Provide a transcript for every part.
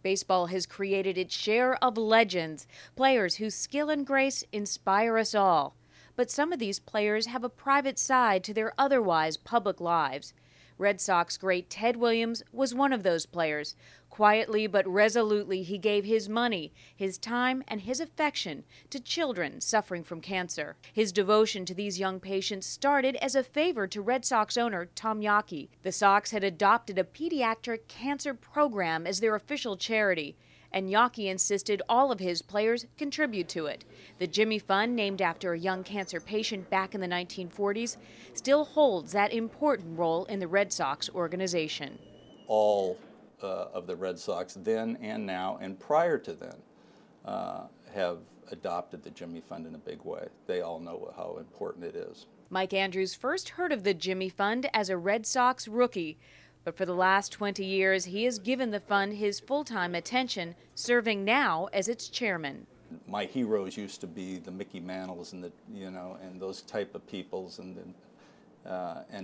Baseball has created its share of legends, players whose skill and grace inspire us all. But some of these players have a private side to their otherwise public lives. Red Sox great Ted Williams was one of those players. Quietly but resolutely, he gave his money, his time, and his affection to children suffering from cancer. His devotion to these young patients started as a favor to Red Sox owner Tom Yawkey. The Sox had adopted a pediatric cancer program as their official charity, and Yawkey insisted all of his players contribute to it. The Jimmy Fund, named after a young cancer patient back in the 1940s, still holds that important role in the Red Sox organization. All of the Red Sox then and now and prior to then have adopted the Jimmy Fund in a big way. They all know how important it is. Mike Andrews first heard of the Jimmy Fund as a Red Sox rookie, but for the last 20 years he has given the fund his full-time attention, serving now as its chairman. My heroes used to be the Mickey Mantles and and those type of peoples, and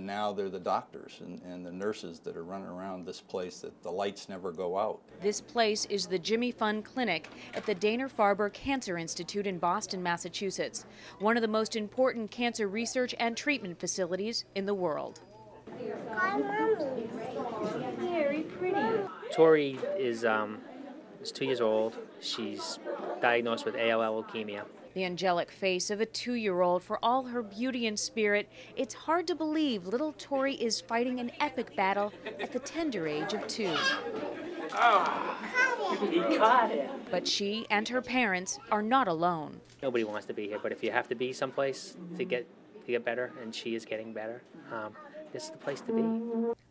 now they're the doctors and the nurses that are running around this place that the lights never go out. This place is the Jimmy Fund Clinic at the Dana-Farber Cancer Institute in Boston, Massachusetts, one of the most important cancer research and treatment facilities in the world. Hi, Mommy. Very pretty. Tori is 2 years old. She's diagnosed with ALL leukemia. The angelic face of a 2-year-old, for all her beauty and spirit, it's hard to believe little Tori is fighting an epic battle at the tender age of 2. Oh, he caught it. But she and her parents are not alone. Nobody wants to be here, but if you have to be someplace to get better, and she is getting better, this is the place to be.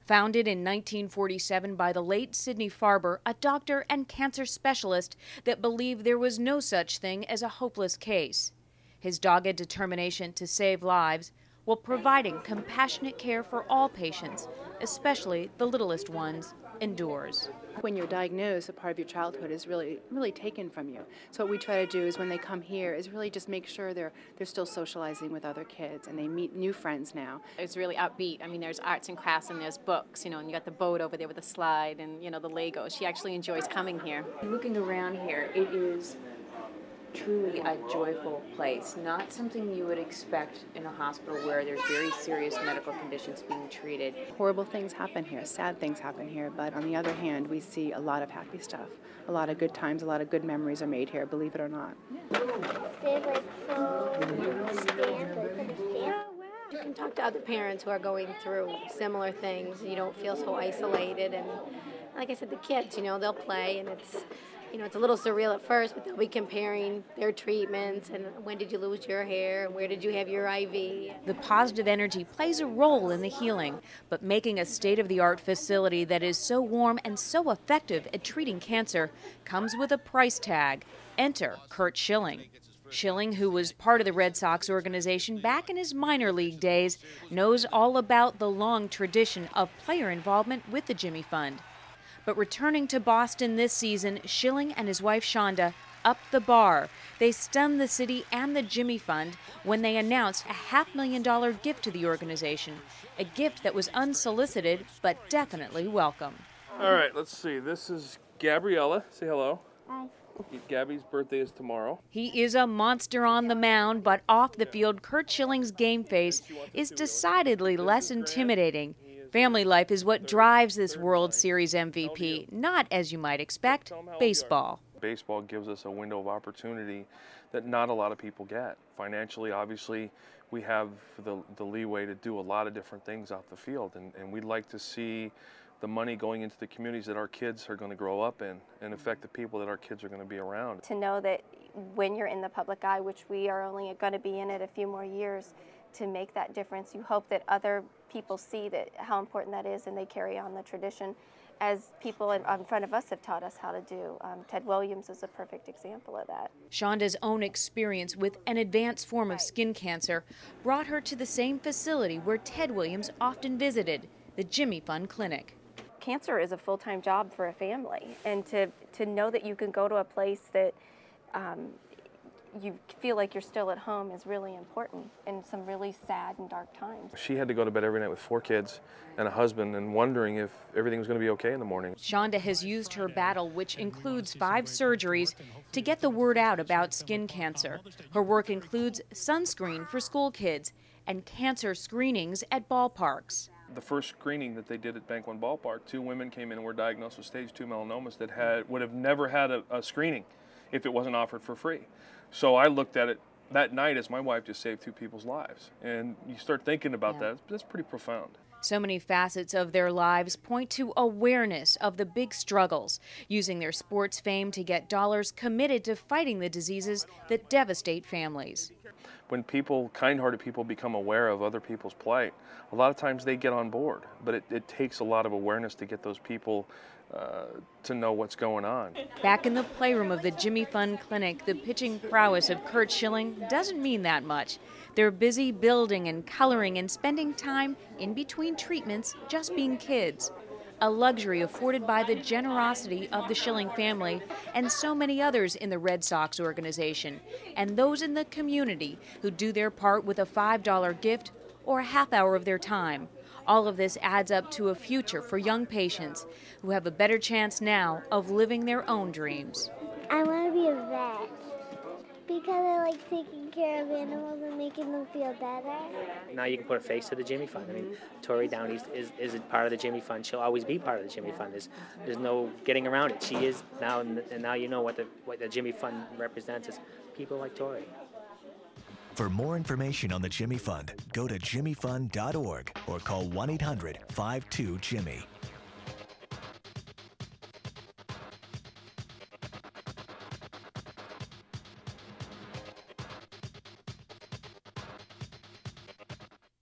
Founded in 1947 by the late Sidney Farber, a doctor and cancer specialist that believed there was no such thing as a hopeless case. His dogged determination to save lives while providing compassionate care for all patients, especially the littlest ones, endures. When you're diagnosed, a part of your childhood is really taken from you. So what we try to do is when they come here is really just make sure they're still socializing with other kids and they meet new friends now. It's really upbeat. I mean, there's arts and crafts and there's books, and you got the boat over there with the slide and, the Legos. She actually enjoys coming here. Looking around here, it is truly a joyful place, not something you would expect in a hospital where there's very serious medical conditions being treated. Horrible things happen here, sad things happen here, but on the other hand, we see a lot of happy stuff. A lot of good times, a lot of good memories are made here, believe it or not. You can talk to other parents who are going through similar things. You don't feel so isolated, and like I said, the kids, they'll play, and it's a little surreal at first, but they'll be comparing their treatments and when did you lose your hair and where did you have your IV. The positive energy plays a role in the healing, but making a state-of-the-art facility that is so warm and so effective at treating cancer comes with a price tag. Enter Curt Schilling. Schilling, who was part of the Red Sox organization back in his minor league days, knows all about the long tradition of player involvement with the Jimmy Fund. But returning to Boston this season, Schilling and his wife Shonda upped the bar. They stunned the city and the Jimmy Fund when they announced a $500,000 gift to the organization, a gift that was unsolicited but definitely welcome. All right, let's see. This is Gabriella. Say hello. Hi. Gabby's birthday is tomorrow. He is a monster on the mound, but off the field, Curt Schilling's game face is decidedly less intimidating. Family life is what drives this World Series MVP, not, as you might expect, baseball. Baseball gives us a window of opportunity that not a lot of people get. Financially, obviously, we have the leeway to do a lot of different things out the field, and we'd like to see the money going into the communities that our kids are going to grow up in and affect the people that our kids are going to be around. To know that when you're in the public eye, which we are only going to be in it a few more years, to make that difference, you hope that other people see that how important that is and they carry on the tradition as people in front of us have taught us how to do. Ted Williams is a perfect example of that. Shonda's own experience with an advanced form of skin cancer brought her to the same facility where Ted Williams often visited, the Jimmy Fund Clinic. Cancer is a full-time job for a family, and to know that you can go to a place that you feel like you're still at home is really important in some really sad and dark times. She had to go to bed every night with 4 kids and a husband and wondering if everything was going to be okay in the morning. Shonda has used her battle, which includes 5 surgeries, to get the word out about skin cancer. Her work includes sunscreen for school kids and cancer screenings at ballparks. The first screening that they did at Bank One Ballpark, 2 women came in and were diagnosed with stage 2 melanomas that would have never had a screening if it wasn't offered for free. So I looked at it that night as my wife just saved 2 people's lives. And you start thinking about that, that's pretty profound. So many facets of their lives point to awareness of the big struggles, using their sports fame to get dollars committed to fighting the diseases that devastate families. When people, kind-hearted people, become aware of other people's plight, a lot of times they get on board, but it takes a lot of awareness to get those people to know what's going on. Back in the playroom of the Jimmy Fund Clinic, the pitching prowess of Curt Schilling doesn't mean that much. They're busy building and coloring and spending time in between treatments just being kids. A luxury afforded by the generosity of the Schilling family and so many others in the Red Sox organization, and those in the community who do their part with a $5 gift or a half hour of their time. All of this adds up to a future for young patients who have a better chance now of living their own dreams. I want to be a vet because I like taking care of animals and making them feel better. Now you can put a face to the Jimmy Fund. I mean, Tori Downey is a part of the Jimmy Fund. She'll always be part of the Jimmy Fund. There's no getting around it. She is now, and now you know what the Jimmy Fund represents is people like Tori. For more information on the Jimmy Fund, go to jimmyfund.org or call 1-800-52-JIMMY.